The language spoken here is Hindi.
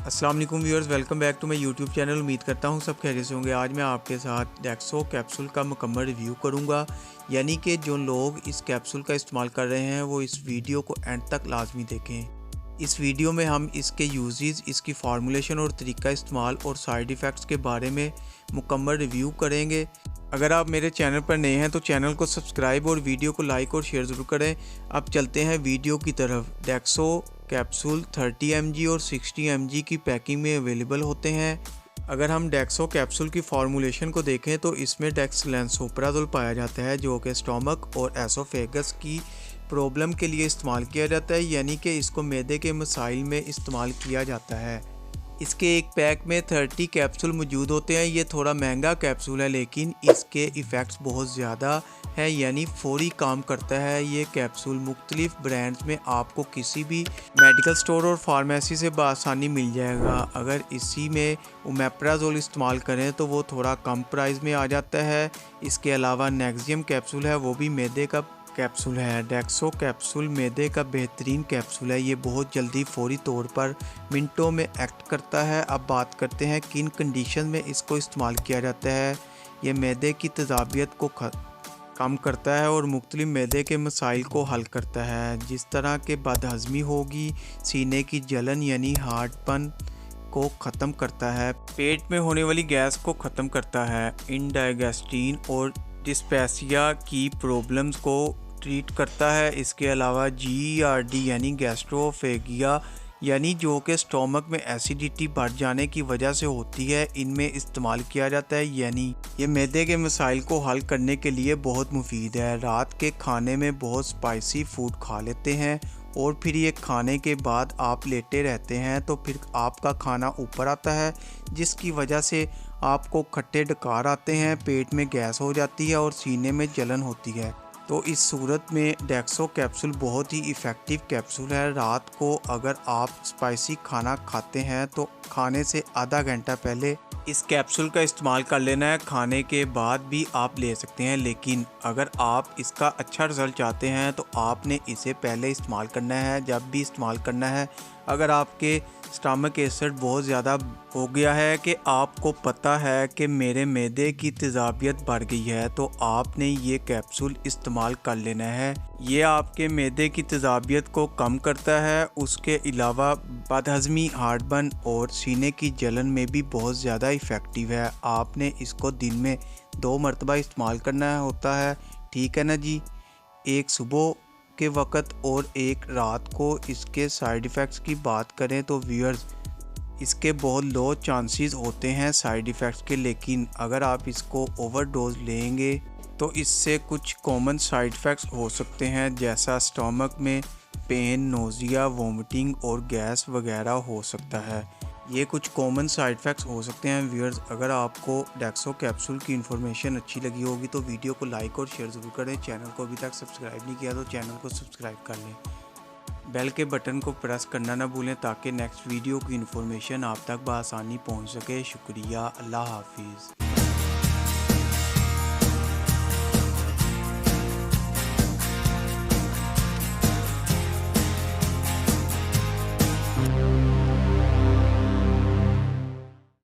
अस्सलाम वालेकुम viewers, welcome back to my YouTube channel. उम्मीद करता हूँ सब खैरियत से होंगे। आज मैं आपके साथ डेक्सो कैप्सूल का मुकम्मल रिव्यू करूँगा, यानी कि जो लोग इस कैप्सूल का इस्तेमाल कर रहे हैं वो इस वीडियो को एंड तक लाजमी देखें। इस वीडियो में हम इसके यूजेस, इसकी फार्मूलेशन और तरीका इस्तेमाल और साइड इफ़ेक्ट्स के बारे में मुकम्मल रिव्यू करेंगे। अगर आप मेरे चैनल पर नए हैं तो चैनल को सब्सक्राइब और वीडियो को लाइक और शेयर ज़रूर करें। अब चलते हैं वीडियो की तरफ। डेक्सो कैप्सूल 30 mg और 60 mg की पैकिंग में अवेलेबल होते हैं। अगर हम डेक्सो कैप्सूल की फार्मूलेशन को देखें तो इसमें डेक्सलैंसोप्राज़ोल पाया जाता है, जो कि स्टोमक और एसोफेगस की प्रॉब्लम के लिए इस्तेमाल किया जाता है, यानी कि इसको मैदे के मसाइल में इस्तेमाल किया जाता है। इसके एक पैक में 30 कैप्सूल मौजूद होते हैं। ये थोड़ा महंगा कैप्सूल है, लेकिन इसके इफ़ेक्ट्स बहुत ज़्यादा है, यानी फौरी काम करता है। ये कैप्सूल मुख्तलिफ ब्रांड्स में आपको किसी भी मेडिकल स्टोर और फार्मेसी से बआसानी मिल जाएगा। अगर इसी में ओमेप्राज़ोल इस्तेमाल करें तो वो थोड़ा कम प्राइस में आ जाता है। इसके अलावा नेक्सियम कैप्सूल है, वो भी मैदे का कैप्सूल है। डेक्सो कैप्सूल मैदे का बेहतरीन कैप्सूल है। ये बहुत जल्दी फौरी तौर पर मिनटों में एक्ट करता है। अब बात करते हैं किन कंडीशन में इसको इस्तेमाल किया जाता है। ये मैदे की तेज़ाबियत को कम करता है और मुख्तलिफ मैदे के मसाइल को हल करता है, जिस तरह के बदहज़मी होगी, सीने की जलन यानी हार्डपन को ख़त्म करता है, पेट में होने वाली गैस को ख़त्म करता है, इंडाइजेस्टीन और डिस्पेसिया की प्रॉब्लम्स को ट्रीट करता है। इसके अलावा GERD यानी गैस्ट्रोफेगिया यानी जो कि स्टोमक में एसिडिटी बढ़ जाने की वजह से होती है, इनमें इस्तेमाल किया जाता है, यानी ये मैदे के मसाइल को हल करने के लिए बहुत मुफीद है। रात के खाने में बहुत स्पाइसी फूड खा लेते हैं और फिर ये खाने के बाद आप लेटे रहते हैं तो फिर आपका खाना ऊपर आता है, जिसकी वजह से आपको खट्टे डकार आते हैं, पेट में गैस हो जाती है और सीने में जलन होती है। तो इस सूरत में डेक्सो कैप्सूल बहुत ही इफ़ेक्टिव कैप्सूल है। रात को अगर आप स्पाइसी खाना खाते हैं तो खाने से आधा घंटा पहले इस कैप्सूल का इस्तेमाल कर लेना है। खाने के बाद भी आप ले सकते हैं, लेकिन अगर आप इसका अच्छा रिज़ल्ट चाहते हैं तो आपने इसे पहले इस्तेमाल करना है, जब भी इस्तेमाल करना है। अगर आपके स्टमक एसिड बहुत ज़्यादा हो गया है कि आपको पता है कि मेरे मैदे की तेज़ाबियत बढ़ गई है, तो आपने ये कैप्सूल इस्तेमाल कर लेना है। ये आपके मैदे की तेज़ाबियत को कम करता है। उसके अलावा बदहज़मी, हार्टबर्न और सीने की जलन में भी बहुत ज़्यादा इफ़ेक्टिव है। आपने इसको दिन में 2 मरतबा इस्तेमाल करना होता है, ठीक है ना जी। एक सुबह के वक़्त और एक रात को। इसके साइड इफ़ेक्ट्स की बात करें तो व्यूअर्स, इसके बहुत लो चांसेस होते हैं साइड इफ़ेक्ट्स के, लेकिन अगर आप इसको ओवरडोज लेंगे तो इससे कुछ कॉमन साइड इफ़ेक्ट्स हो सकते हैं, जैसा स्टमक में पेन, नोज़िया, वोमिटिंग और गैस वगैरह हो सकता है। ये कुछ कॉमन साइड इफ़ेक्ट्स हो सकते हैं व्यूअर्स। अगर आपको डेक्सो कैप्सूल की इन्फॉर्मेशन अच्छी लगी होगी तो वीडियो को लाइक और शेयर ज़रूर करें। चैनल को अभी तक सब्सक्राइब नहीं किया तो चैनल को सब्सक्राइब कर लें। बेल के बटन को प्रेस करना ना भूलें ताकि नेक्स्ट वीडियो की इन्फॉर्मेशन आप तक बआसानी पहुंच सके। शुक्रिया, अल्लाह हाफिज़।